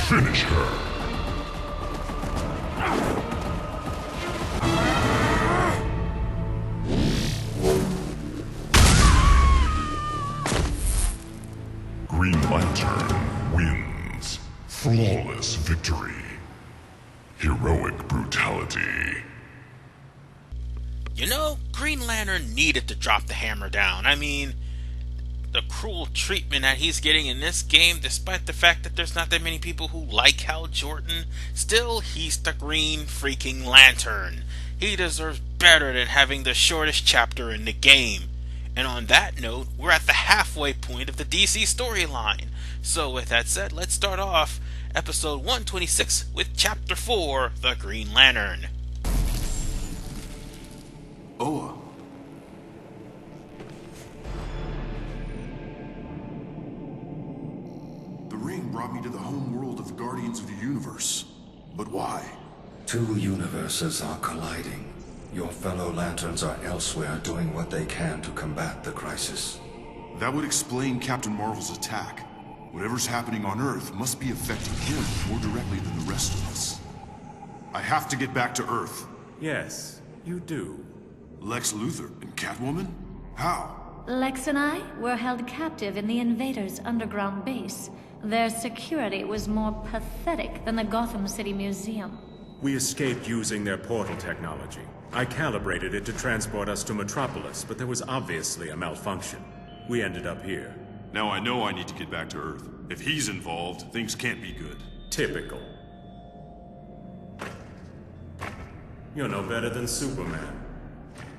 Finish her. Green Lantern wins. Flawless victory. Heroic brutality. You know, Green Lantern needed to drop the hammer down. I mean, the cruel treatment that he's getting in this game, despite the fact that there's not that many people who like Hal Jordan, still, he's the Green freaking Lantern. He deserves better than having the shortest chapter in the game. And on that note, we're at the halfway point of the DC storyline. So with that said, let's start off episode 126 with chapter 4, The Green Lantern. Oa. The ring brought me to the home world of the Guardians of the Universe. But why? Two universes are colliding. Your fellow Lanterns are elsewhere doing what they can to combat the crisis. That would explain Captain Marvel's attack. Whatever's happening on Earth must be affecting him more directly than the rest of us. I have to get back to Earth. Yes, you do. Lex Luthor and Catwoman? How? Lex and I were held captive in the invaders' underground base. Their security was more pathetic than the Gotham City Museum. We escaped using their portal technology. I calibrated it to transport us to Metropolis, but there was obviously a malfunction. We ended up here. Now I know I need to get back to Earth. If he's involved, things can't be good. Typical. You're no better than Superman.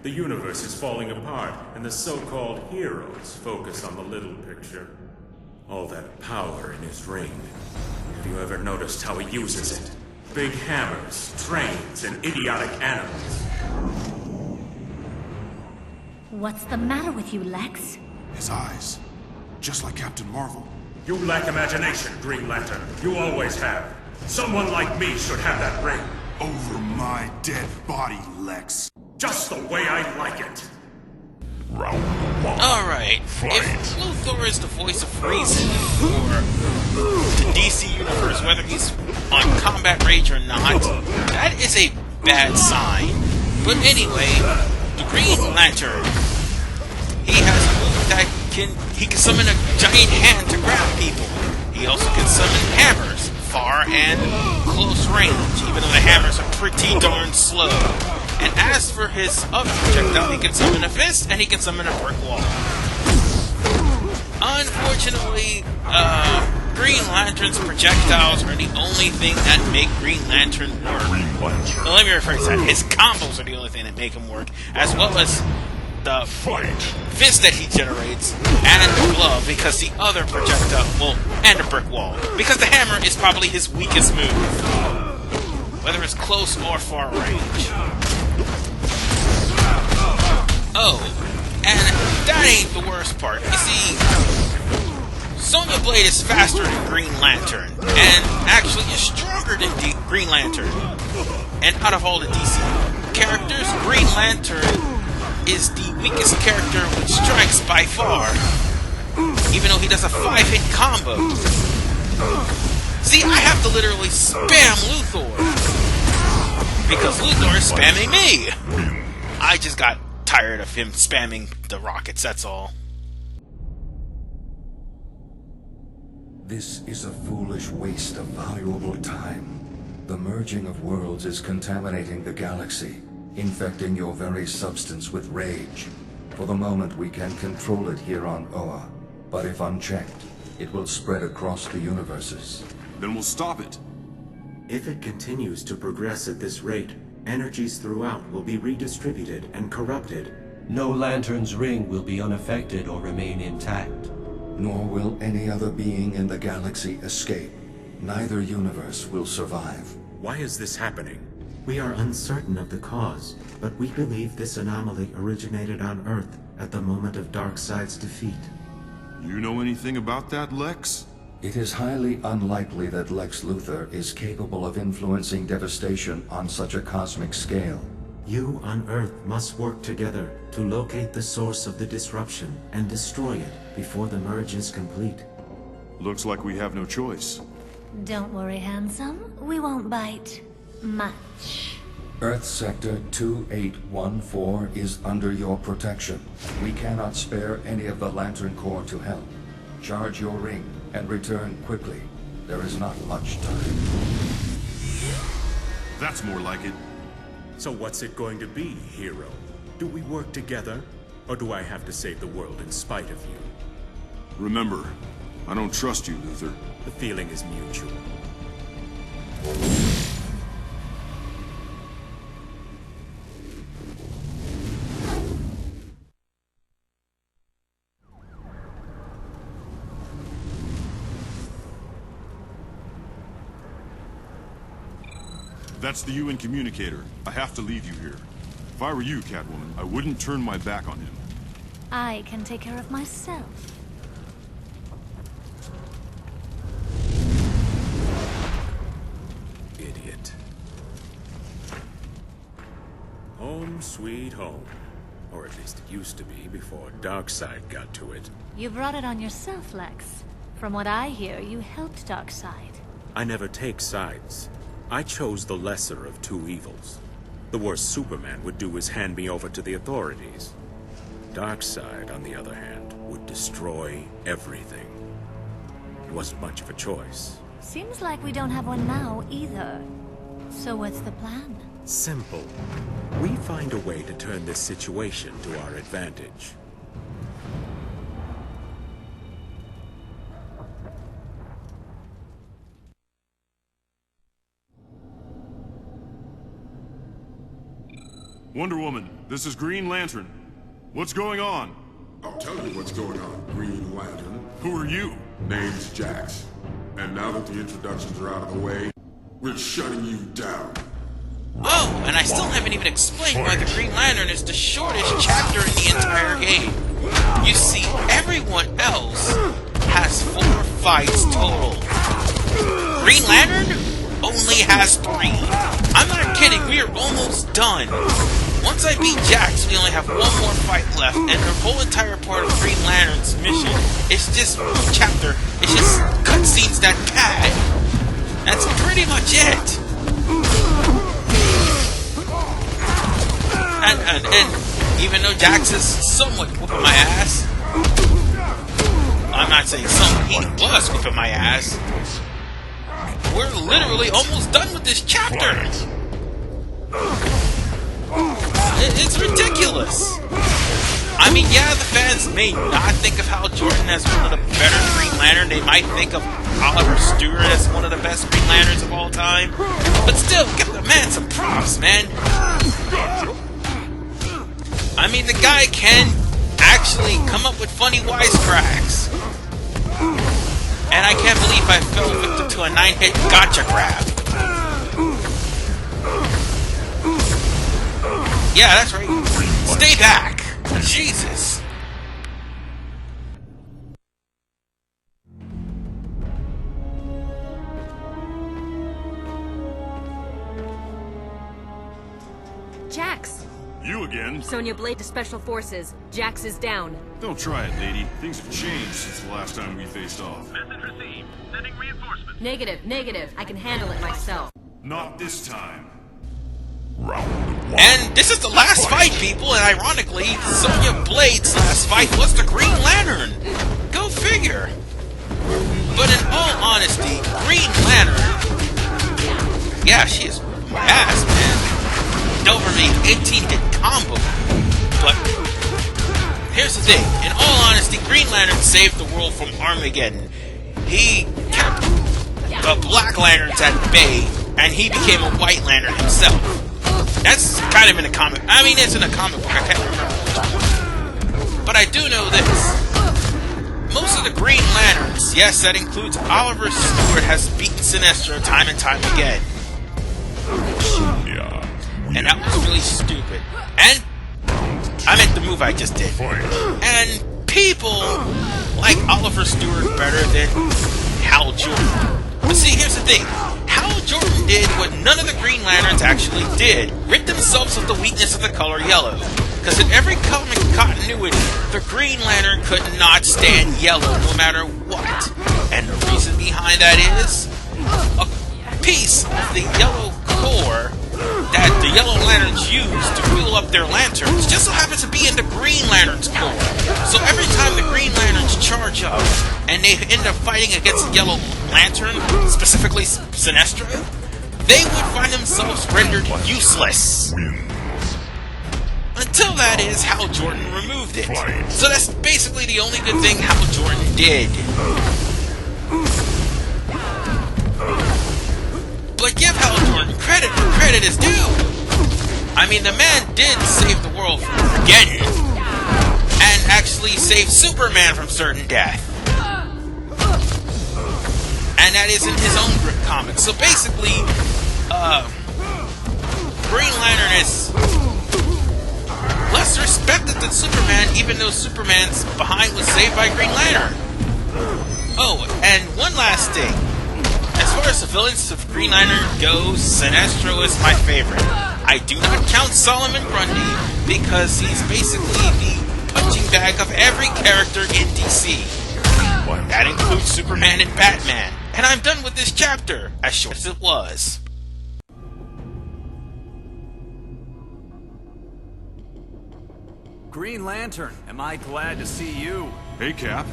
The universe is falling apart, and the so-called heroes focus on the little picture. All that power in his ring. Have you ever noticed how he uses it? Big hammers, trains, and idiotic animals. What's the matter with you, Lex? His eyes. Just like Captain Marvel. You lack imagination, Green Lantern. You always have. Someone like me should have that ring. Over my dead body, Lex. Just the way I like it. Round 1. Alright, Fight. if Luthor is the voice of reason for the DC Universe, whether he's on Combat Rage or not, that is a bad sign. But anyway, the Green Lantern, he has a move that he can summon a giant hand to grab people. He also can summon hammers, far and close range, even though the hammers are pretty darn slow. And as for his other projectile, he can summon a fist, and he can summon a brick wall. Unfortunately, Green Lantern's projectiles are the only thing that make Green Lantern work. Well, let me rephrase that. His combos are the only thing that make him work, as well as the fist that he generates, and the glove, because the other projectile, well, and a brick wall. Because the hammer is probably his weakest move, whether it's close or far range. Oh, and that ain't the worst part. You see, Sonya Blade is faster than Green Lantern, and actually is stronger than Green Lantern. And out of all the DC characters, Green Lantern is the weakest character with strikes by far, even though he does a 5-hit combo. See, I have to literally spam Luthor, because Luthor is spamming me. I just got tired of him spamming the rockets, that's all. This is a foolish waste of valuable time. The merging of worlds is contaminating the galaxy, infecting your very substance with rage. For the moment, we can control it here on Oa, but if unchecked, it will spread across the universes. Then we'll stop it. If it continues to progress at this rate, energies throughout will be redistributed and corrupted. No Lantern's ring will be unaffected or remain intact. Nor will any other being in the galaxy escape. Neither universe will survive. Why is this happening? We are uncertain of the cause, but we believe this anomaly originated on Earth at the moment of Darkseid's defeat. You know anything about that, Lex? It is highly unlikely that Lex Luthor is capable of influencing devastation on such a cosmic scale. You on Earth must work together to locate the source of the disruption and destroy it before the merge is complete. Looks like we have no choice. Don't worry, handsome. We won't bite much. Earth Sector 2814 is under your protection. We cannot spare any of the Lantern Corps to help. Charge your ring and return quickly. There is not much time. That's more like it. So what's it going to be, hero? Do we work together, or do I have to save the world in spite of you? Remember, I don't trust you, Luther. The feeling is mutual. That's the UN communicator. I have to leave you here. If I were you, Catwoman, I wouldn't turn my back on him. I can take care of myself. Idiot. Home sweet home. Or at least it used to be before Darkseid got to it. You brought it on yourself, Lex. From what I hear, you helped Darkseid. I never take sides. I chose the lesser of two evils. The worst Superman would do is hand me over to the authorities. Darkseid, on the other hand, would destroy everything. It wasn't much of a choice. Seems like we don't have one now, either. So what's the plan? Simple. We find a way to turn this situation to our advantage. Wonder Woman, this is Green Lantern. What's going on? I'll tell you what's going on, Green Lantern. Who are you? Name's Jax. And now that the introductions are out of the way, we're shutting you down. Oh, and I still haven't even explained why the Green Lantern is the shortest chapter in the entire game. You see, everyone else has 4 fights total. Green Lantern only has 3. I'm not kidding, we are almost done. Once I beat Jax, we only have 1 more fight left, and the whole entire part of Green Lantern's mission is just one chapter. It's just cutscenes that pad. That's pretty much it. And even though Jax is somewhat whooping my ass, I'm not saying somewhat, he was whooping my ass. We're literally almost done with this chapter. It's ridiculous. I mean, yeah, the fans may not think of Hal Jordan as one of the better Green Lantern. They might think of Oliver Stewart as one of the best Green Lanterns of all time. But still, give the man some props, man. I mean, the guy can actually come up with funny wisecracks. And I can't believe I fell victim to a 9-hit gotcha grab. Yeah, that's right. Stay back. Jesus. Jax! You again? Sonya Blade to Special Forces. Jax is down. Don't try it, lady. Things have changed since the last time we faced off. Message received. Sending reinforcements. Negative. I can handle it myself. Not this time. Round 1. And this is the last fight, people, and ironically, Sonya Blade's last fight was the Green Lantern. Go figure. But in all honesty, Green Lantern... Yeah, she is my ass, man. Over me 18-hit combo. But here's the thing. In all honesty, Green Lantern saved the world from Armageddon. He kept the Black Lanterns at bay, and he became a White Lantern himself. That's kind of in a comic. I mean, it's in a comic book. I can't remember. But I do know this. Most of the Green Lanterns, yes, that includes Oliver Stewart, has beaten Sinestro time and time again. Sonya. And that was really stupid. And I meant the move I just did. And people like Oliver Stewart better than Hal Jordan. But see, here's the thing. Hal Jordan did what none of the Green Lanterns actually did. Rid themselves of the weakness of the color yellow. Because in every comic continuity, the Green Lantern could not stand yellow no matter what. And the reason behind that is, a piece of the yellow core that the Yellow Lanterns use to fuel up their lanterns just so happens to be in the Green Lantern's core. So every time the Green Lanterns charge up and they end up fighting against the Yellow Lantern, specifically Sinestro, they would find themselves rendered useless. Until that is Hal Jordan removed it. So that's basically the only good thing Hal Jordan did. But give Hal Jordan credit where credit is due. I mean, the man did save the world from Armageddon, and actually saved Superman from certain death. And that is in his own comic. So basically, Green Lantern is less respected than Superman, even though Superman's behind was saved by Green Lantern. Oh, and one last thing. As far as the villains of Green Lantern goes, Sinestro is my favorite. I do not count Solomon Grundy because he's basically the punching bag of every character in DC. That includes Superman and Batman. And I'm done with this chapter, as short as it was. Green Lantern, am I glad to see you. Hey, Cap.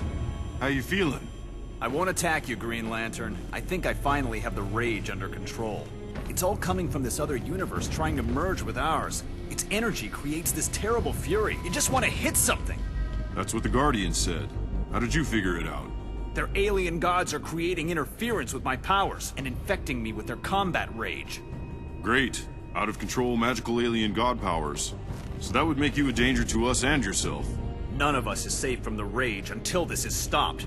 How you feeling? I won't attack you, Green Lantern. I think I finally have the rage under control. It's all coming from this other universe trying to merge with ours. Its energy creates this terrible fury. You just want to hit something. That's what the Guardian said. How did you figure it out? Their alien gods are creating interference with my powers and infecting me with their combat rage. Great. Out of control magical alien god powers. So that would make you a danger to us and yourself. None of us is safe from the rage until this is stopped.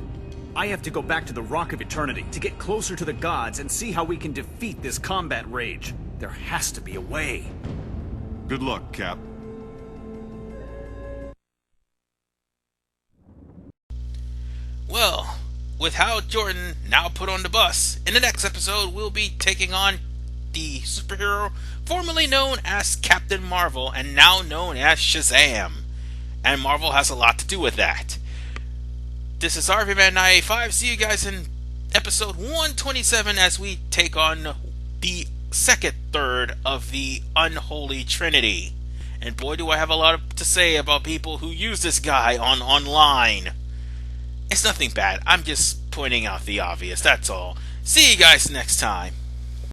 I have to go back to the Rock of Eternity to get closer to the gods and see how we can defeat this combat rage. There has to be a way. Good luck, Cap. Well, with Hal Jordan now put on the bus, in the next episode we'll be taking on the superhero formerly known as Captain Marvel and now known as Shazam. And Marvel has a lot to do with that. This is RVMan 985. See you guys in episode 127 as we take on the second third of the Unholy Trinity. And boy, do I have a lot to say about people who use this guy online. It's nothing bad. I'm just pointing out the obvious, that's all. See you guys next time.